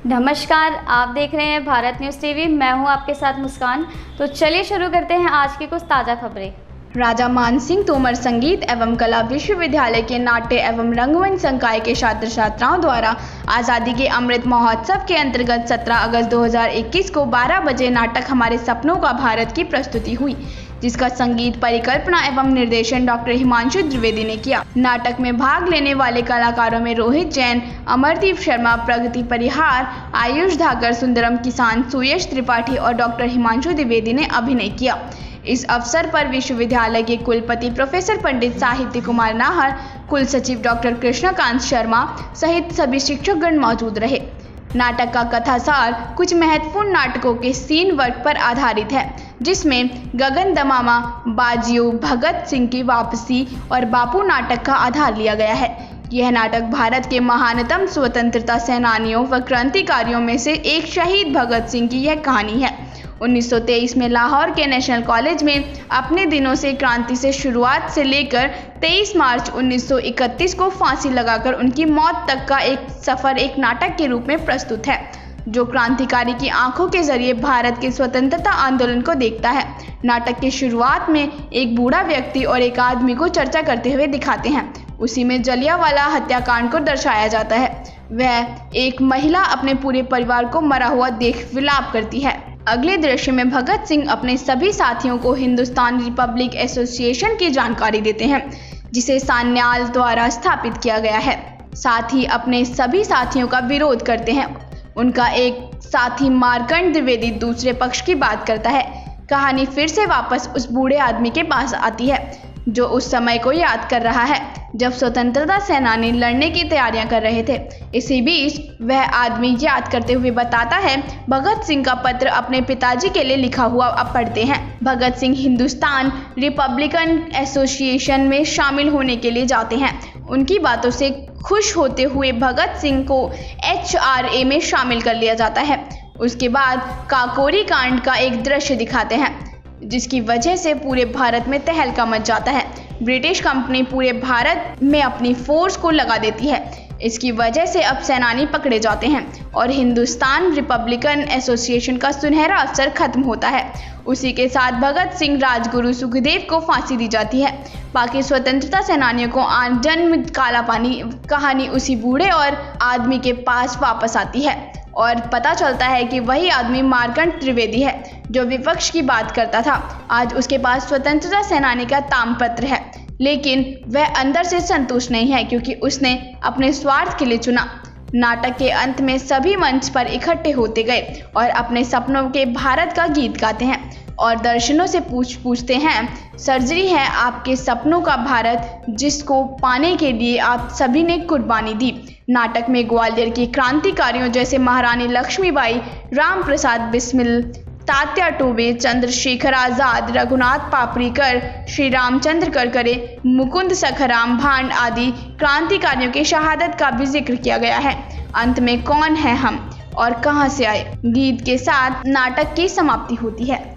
नमस्कार, आप देख रहे हैं भारत न्यूज़ टीवी। मैं हूं आपके साथ मुस्कान। तो चलिए शुरू करते हैं आज की कुछ ताज़ा खबरें। राजा मानसिंह तोमर संगीत एवं कला विश्वविद्यालय के नाट्य एवं रंगमंच संकाय के छात्र छात्राओं द्वारा आज़ादी के अमृत महोत्सव के अंतर्गत 17 अगस्त 2021 को 12 बजे नाटक हमारे सपनों का भारत की प्रस्तुति हुई, जिसका संगीत परिकल्पना एवं निर्देशन डॉक्टर हिमांशु द्विवेदी ने किया। नाटक में भाग लेने वाले कलाकारों में रोहित जैन, अमरदीप शर्मा, प्रगति परिहार, आयुष धाकर, सुंदरम किसान, सुयश त्रिपाठी और डॉक्टर हिमांशु द्विवेदी ने अभिनय किया। इस अवसर पर विश्वविद्यालय के कुलपति प्रोफेसर पंडित साहित्य कुमार नाहर, कुल सचिव डॉक्टर कृष्णकांत शर्मा सहित सभी शिक्षकगण मौजूद रहे। नाटक का कथासार कुछ महत्वपूर्ण नाटकों के सीन वर्क पर आधारित है, जिसमें गगन दमामा, बाजियो, भगत सिंह की वापसी और बापू नाटक का आधार लिया गया है। यह नाटक भारत के महानतम स्वतंत्रता सेनानियों व क्रांतिकारियों में से एक शहीद भगत सिंह की यह कहानी है। 1923 में लाहौर के नेशनल कॉलेज में अपने दिनों से क्रांति से शुरुआत से लेकर 23 मार्च 1931 को फांसी लगाकर उनकी मौत तक का एक सफ़र एक नाटक के रूप में प्रस्तुत है, जो क्रांतिकारी की आंखों के जरिए भारत के स्वतंत्रता आंदोलन को देखता है। नाटक की शुरुआत में एक बूढ़ा व्यक्ति और एक आदमी को चर्चा करते हुए दिखाते हैं। उसी में जलियांवाला हत्याकांड को दर्शाया जाता है। वह एक महिला अपने पूरे परिवार को मरा हुआ देख विलाप करती है। अगले दृश्य में भगत सिंह अपने सभी साथियों को हिंदुस्तान रिपब्लिक एसोसिएशन की जानकारी देते हैं, जिसे सान्याल द्वारा स्थापित किया गया है। साथ ही अपने सभी साथियों का विरोध करते हैं। उनका एक साथी मार्कंड द्विवेदी दूसरे पक्ष की बात करता है। कहानी फिर से वापस उस बूढ़े आदमी के पास आती है, जो उस समय को याद कर रहा है जब स्वतंत्रता सेनानी लड़ने की तैयारियां कर रहे थे। इसी बीच वह आदमी याद करते हुए बताता है, भगत सिंह का पत्र अपने पिताजी के लिए लिखा हुआ अब पढ़ते हैं। भगत सिंह हिंदुस्तान रिपब्लिकन एसोसिएशन में शामिल होने के लिए जाते हैं। उनकी बातों से खुश होते हुए भगत सिंह को HRA में शामिल कर लिया जाता है। उसके बाद काकोरी कांड का एक दृश्य दिखाते हैं, जिसकी वजह से पूरे भारत में तहलका मच जाता है। ब्रिटिश कंपनी पूरे भारत में अपनी फोर्स को लगा देती है। इसकी वजह से अब सेनानी पकड़े जाते हैं और हिंदुस्तान रिपब्लिकन एसोसिएशन का सुनहरा अवसर खत्म होता है। उसी के साथ भगत सिंह, राजगुरु सुखदेव को फांसी दी जाती है। बाकी स्वतंत्रता सेनानियों को जन्म काला पानी कहानी उसी बूढ़े और आदमी के पास वापस आती है और पता चलता है कि वही आदमी मार्कंड त्रिवेदी है, जो विपक्ष की बात करता था। आज उसके पास स्वतंत्रता सेनानी का ताम्रपत्र है, लेकिन वह अंदर से संतुष्ट नहीं है, क्योंकि उसने अपने स्वार्थ के लिए चुना। नाटक के अंत में सभी मंच पर इकट्ठे होते गए और अपने सपनों के भारत का गीत गाते हैं और दर्शकों से पूछते हैं, सर्जरी है आपके सपनों का भारत, जिसको पाने के लिए आप सभी ने कुर्बानी दी। नाटक में ग्वालियर के क्रांतिकारियों जैसे महारानी लक्ष्मीबाई, राम प्रसाद बिस्मिल, तात्या टोपे, चंद्रशेखर आज़ाद, रघुनाथ पापड़ीकर, श्री रामचंद्र करकरे, मुकुंद सखाराम भांड आदि क्रांतिकारियों की शहादत का भी जिक्र किया गया है। अंत में कौन है हम और कहां से आए गीत के साथ नाटक की समाप्ति होती है।